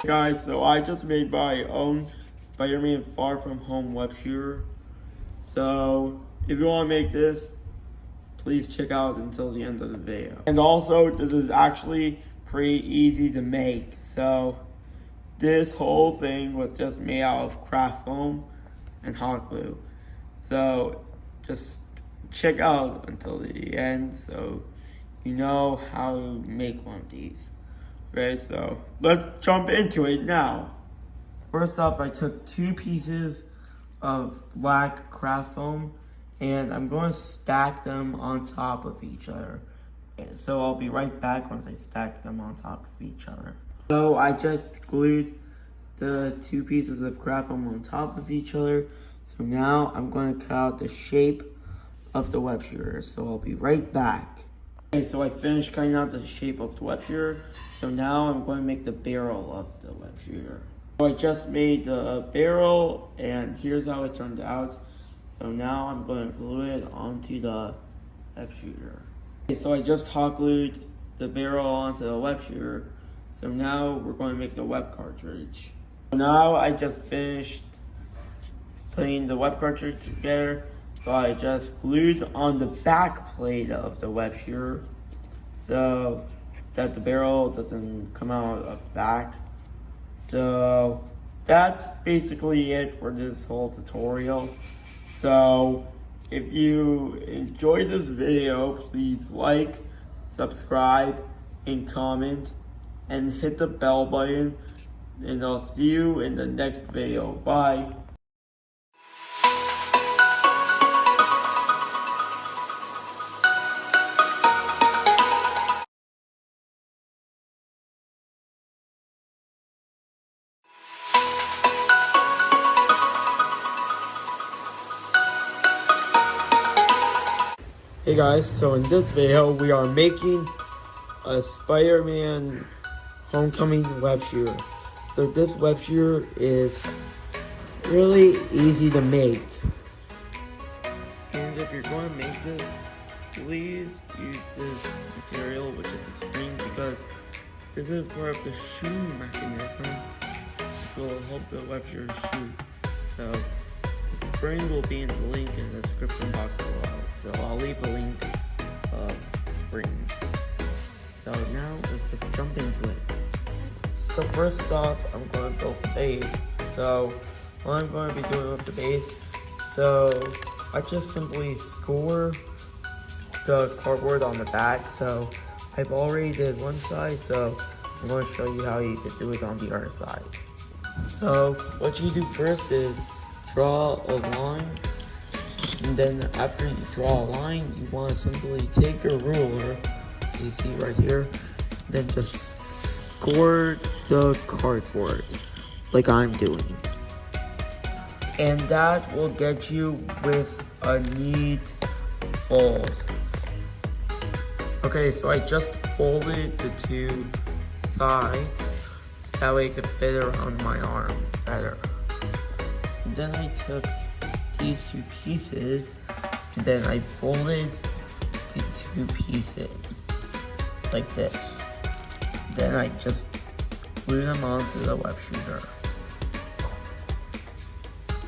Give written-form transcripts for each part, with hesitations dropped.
Guys, so I just made my own Spider-Man Far From Home web shooter. So if you want to make this, please check out until the end of the video. And also, this is actually pretty easy to make. So this whole thing was just made out of craft foam and hot glue. So just check out until the end so you know how to make one of these. Okay, so let's jump into it now. First off, I took 2 pieces of black craft foam and I'm going to stack them on top of each other. And so I'll be right back once I stack them on top of each other. So I just glued the 2 pieces of craft foam on top of each other. So now I'm going to cut out the shape of the web shooter. So I'll be right back. Okay, so I finished cutting out the shape of the web shooter. So now I'm going to make the barrel of the web shooter. So I just made the barrel and here's how it turned out. So now I'm going to glue it onto the web shooter. Okay, so I just hot glued the barrel onto the web shooter. So now we're going to make the web cartridge. Now I just finished putting the web cartridge together. So I just glued on the back plate of the web shooter so that the barrel doesn't come out of the back. So that's basically it for this whole tutorial. So if you enjoyed this video, please like, subscribe, and comment, and hit the bell button, and I'll see you in the next video. Bye. Hey guys, so in this video we are making a Spider-Man Homecoming web shooter. So this web shooter is really easy to make. And if you're going to make this, please use this material, which is a spring, because this is part of the shooting mechanism which will help the web shooter shoot. So the spring will be in the link in the description box below. So I'll leave a link of the springs. So now let's just jump into it. So first off, I'm going to build the base. So what I'm going to be doing with the base, so I just simply score the cardboard on the back. So I've already did one side, so I'm going to show you how you could do it on the other side. So what you do first is draw a line. And then after you draw a line, you want to simply take your ruler, as you see right here, then just score the cardboard, like I'm doing. And that will get you with a neat fold. Okay, so I just folded the 2 sides, that way it could fit around my arm better. And then I took these 2 pieces, and then I folded the 2 pieces like this. Then I just glue them onto the web shooter.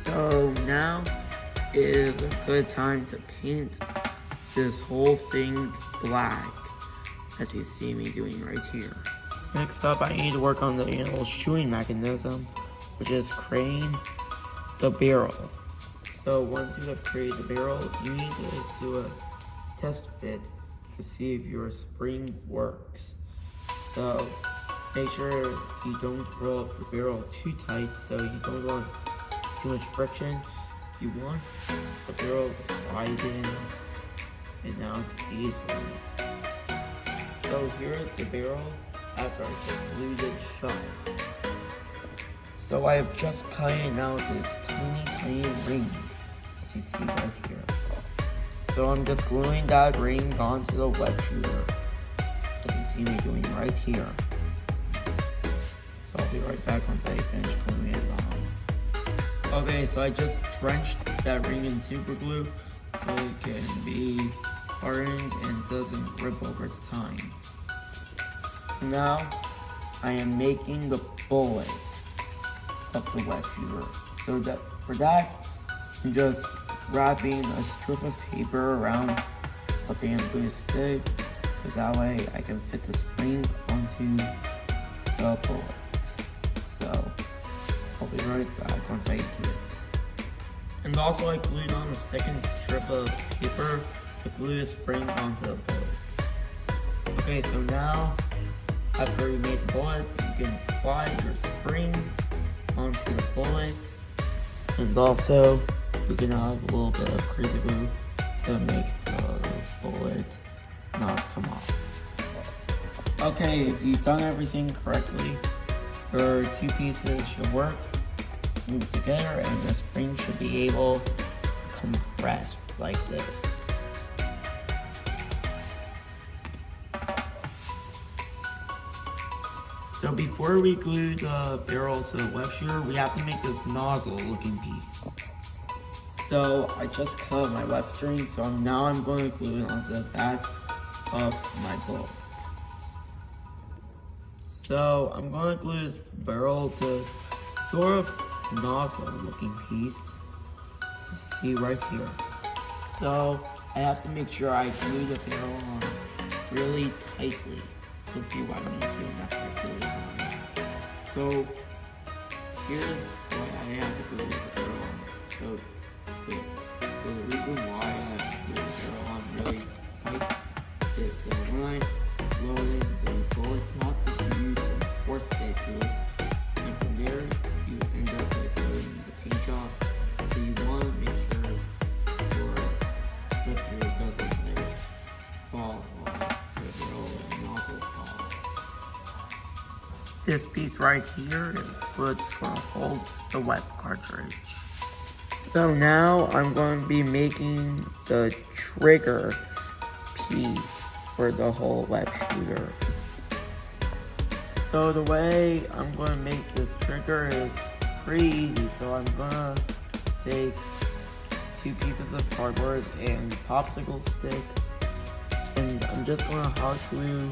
So now is a good time to paint this whole thing black, as you see me doing right here. Next up, I need to work on the little shooting mechanism, which is creating the barrel. So once you have created the barrel, you need to do a test fit to see if your spring works. So make sure you don't roll up your barrel too tight, so you don't want too much friction. You want the barrel to slide in and out easily. So here is the barrel after I just glued it shut. So I have just cut out this tiny ring, as you see right here. So I'm just gluing that ring onto the web shooter, as you see me doing right here. So I'll be right back once I finish gluing it on. Okay, so I just drenched that ring in super glue so it can be hardened and doesn't rip over time. Now I am making the bullet of the web shooter. So that for that, I'm just wrapping a strip of paper around a bamboo stick, so that way I can fit the spring onto the bullet. So I'll be right back once I do it. And also I glued on the second strip of paper to glue the spring onto the bullet. Okay, so now after you made the bullet, you can slide your spring onto the bullet, and also you can add a little bit of crazy glue to make the bullet not come off. Okay, if you've done everything correctly, your two pieces should work, move together, and the spring should be able to compress like this. So before we glue the barrel to the web shooter, we have to make this nozzle looking piece. So I just cut my web string, so now I'm going to glue it onto the back of my bullet. So I'm going to glue this barrel to sort of nozzle looking piece, as you see right here. So I have to make sure I glue the barrel on really tightly. You can see what I'm using after I glue it on. So here's what I have to glue the barrel on. So the reason why I have to glue the barrel on really tight is when I load in the bullet, not to use some force to it, and from there you end up with doing the paint job. So you want to make sure your flipper doesn't like fall off the barrel and nozzle fall. This piece right here is what's going to hold the web cartridge. So now I'm going to be making the trigger piece for the whole web shooter. So the way I'm going to make this trigger is pretty easy. So I'm going to take two pieces of cardboard and popsicle sticks, and I'm just going to hot glue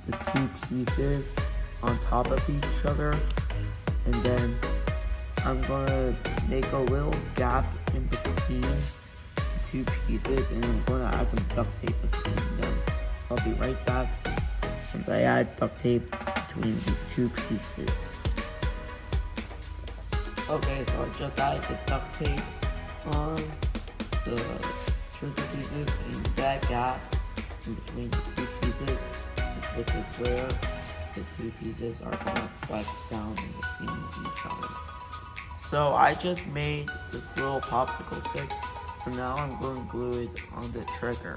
the two pieces on top of each other, and then I'm gonna make a little gap in between the two pieces, and I'm gonna add some duct tape between them. So I'll be right back once I add duct tape between these two pieces. Okay, so I just added the duct tape on the trigger pieces, and that gap in between the two pieces, which is where the two pieces are gonna flex down in between each other. So I just made this little popsicle stick, so now I'm going to glue it on the trigger.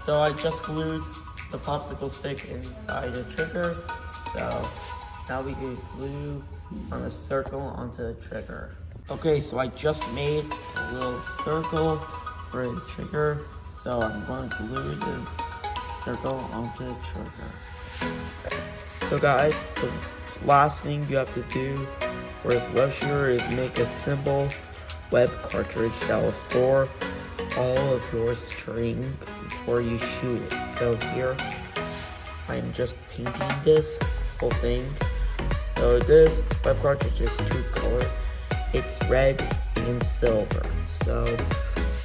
So I just glued the popsicle stick inside the trigger, so now we can glue on a circle onto the trigger. Okay, so I just made a little circle for the trigger, so I'm going to glue this circle onto the trigger. So guys, the last thing you have to do for this web shooter is make a simple web cartridge that will store all of your string before you shoot it. So here, I'm just painting this whole thing. So this web cartridge is two colors. It's red and silver. So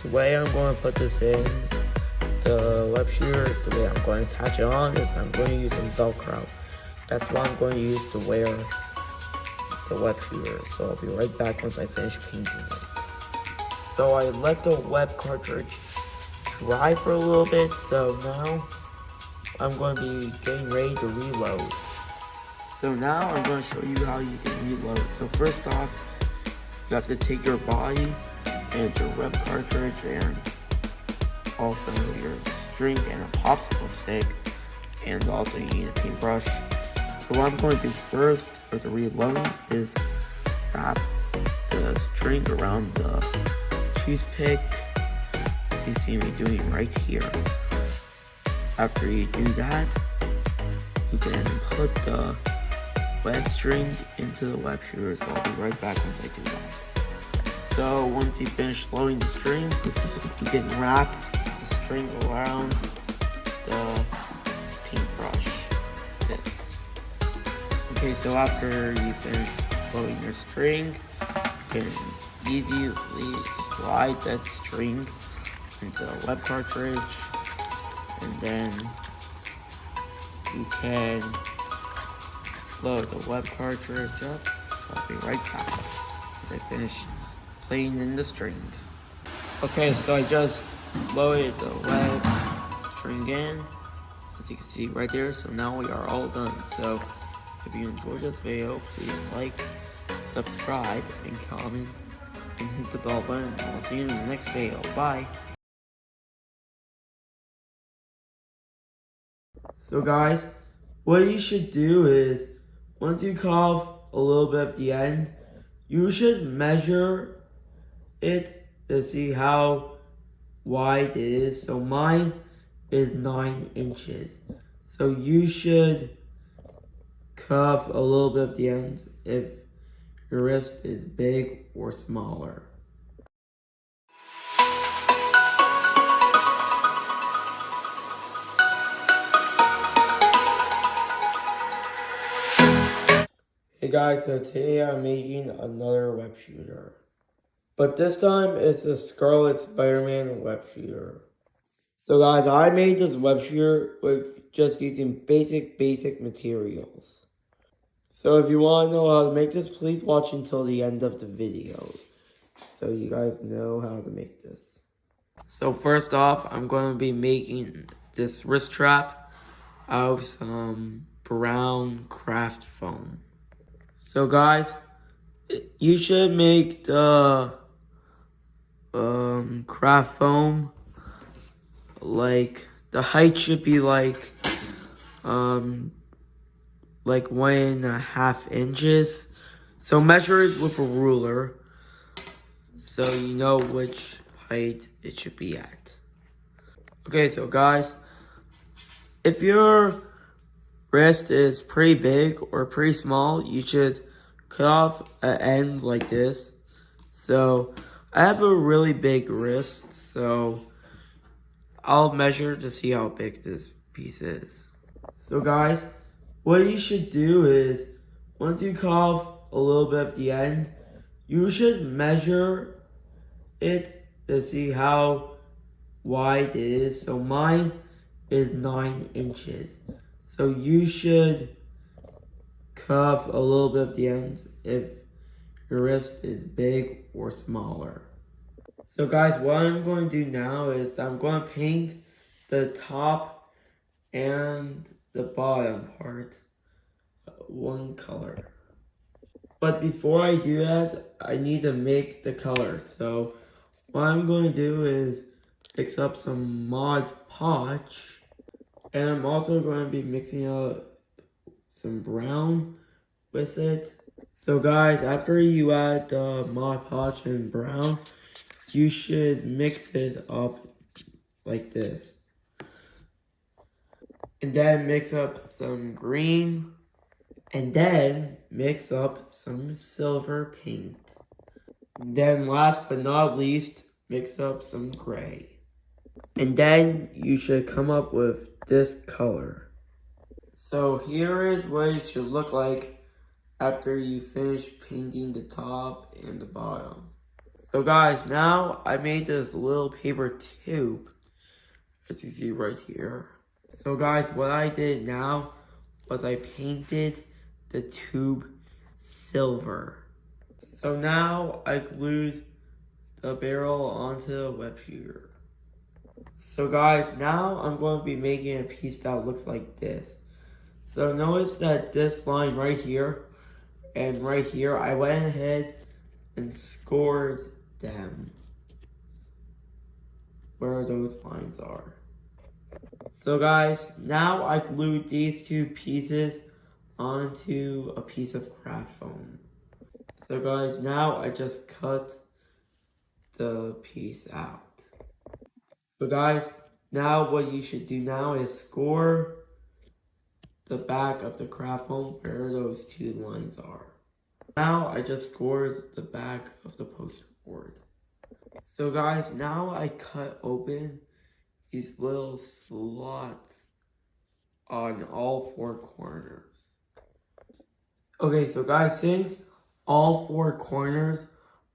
the way I'm going to put this in the web shooter, the way I'm going to attach it on is I'm going to use some Velcro. That's what I'm going to use to wear the web shooter. So I'll be right back once I finish painting it. So I let the web cartridge dry for a little bit, so now I'm going to be getting ready to reload. So now I'm going to show you how you can reload. So first off, you have to take your body and your web cartridge and also your string and a popsicle stick, and also you need a paintbrush. So what I'm going to do first for the reload is wrap the string around the toothpick, as you see me doing right here. After you do that, you can put the web string into the web shooter. So I'll be right back once I do that. So once you finish loading the string, you can wrap the string around the paintbrush. Okay, so after you finish loading your string, you can easily slide that string into the web cartridge, and then you can load the web cartridge up. I'll be right back as I finish playing in the string. Okay, so I just loaded the web string in, as you can see right there. So now we are all done. So if you enjoyed this video, please like, subscribe, and comment, and hit the bell button. I'll see you in the next video. Bye. So guys, what you should do is, once you cut off a little bit at the end, you should measure it to see how wide it is. So mine is 9 inches. So you should cut off a little bit at the end if your wrist is big or smaller. Hey guys, so today I'm making another web shooter. But this time it's a Scarlet Spider-Man web shooter. So guys, I made this web shooter with just using basic materials. So if you want to know how to make this, please watch until the end of the video, so you guys know how to make this. So first off, I'm going to be making this wrist strap out of some brown craft foam. So guys, you should make the craft foam, like the height should be like 1.5 inches. So measure it with a ruler so you know which height it should be at. Okay, so guys, if your wrist is pretty big or pretty small, you should cut off an end like this. So I have a really big wrist, so I'll measure to see how big this piece is. So guys, what you should do is, once you cut off a little bit at the end, you should measure it to see how wide it is. So mine is 9 inches. So you should cut off a little bit at the end if your wrist is big or smaller. So guys, what I'm going to do now is I'm going to paint the top and the bottom part one color. But before I do that, I need to make the color. So what I'm going to do is mix up some Mod Podge, and I'm also going to be mixing up some brown with it. So guys, after you add the Mod Podge and brown, you should mix it up like this. And then mix up some green, and then mix up some silver paint. And then last but not least, mix up some gray. And then you should come up with this color. So here is what it should look like after you finish painting the top and the bottom. So guys, now I made this little paper tube, as you see right here. So guys, what I did now was I painted the tube silver. So now I glued the barrel onto the web shooter. So guys, now I'm going to be making a piece that looks like this. So notice that this line right here and right here, I went ahead and scored them where those lines are. So guys, now I glued these two pieces onto a piece of craft foam. So guys, now I just cut the piece out. So guys, now what you should do now is score the back of the craft foam where those two lines are. Now I just scored the back of the poster board. So guys, now I cut open these little slots on all four corners. Okay, so guys, since all four corners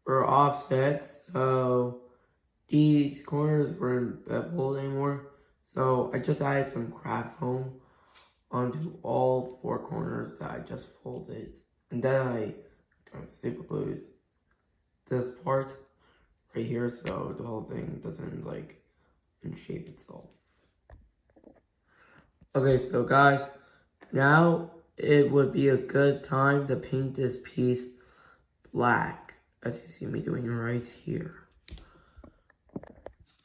were offset, so these corners weren't beveled anymore. So I just added some craft foam onto all four corners that I just folded. And then I super glued this part right here so the whole thing doesn't like unshape itself. Okay, so guys, now it would be a good time to paint this piece black, as you see me doing right here.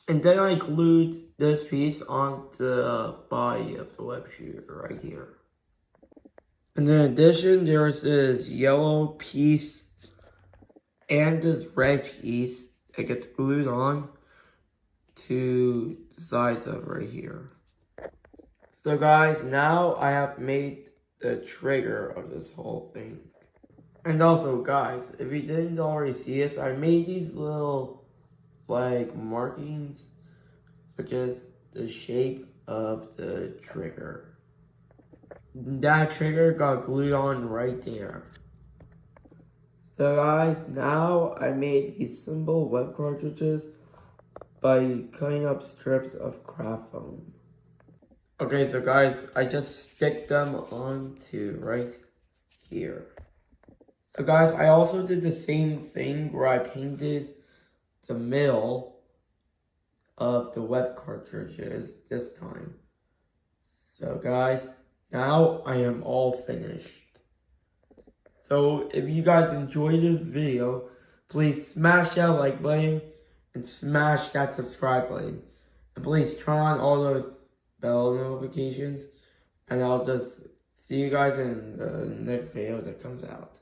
And then I glued this piece onto the body of the web shooter right here. And in addition, there's this yellow piece and this red piece that gets glued on to the sides of right here. So guys, now I have made the trigger of this whole thing. And also guys, if you didn't already see this, I made these little like markings, which is the shape of the trigger. That trigger got glued on right there. So guys, now I made these simple web cartridges by cutting up strips of craft foam. Okay, so guys, I just stick them onto right here. So guys, I also did the same thing where I painted the middle of the web cartridges this time. So guys, now I am all finished. So if you guys enjoyed this video, please smash that like button and smash that subscribe button. And please turn on all those bell notifications. And I'll just see you guys in the next video that comes out.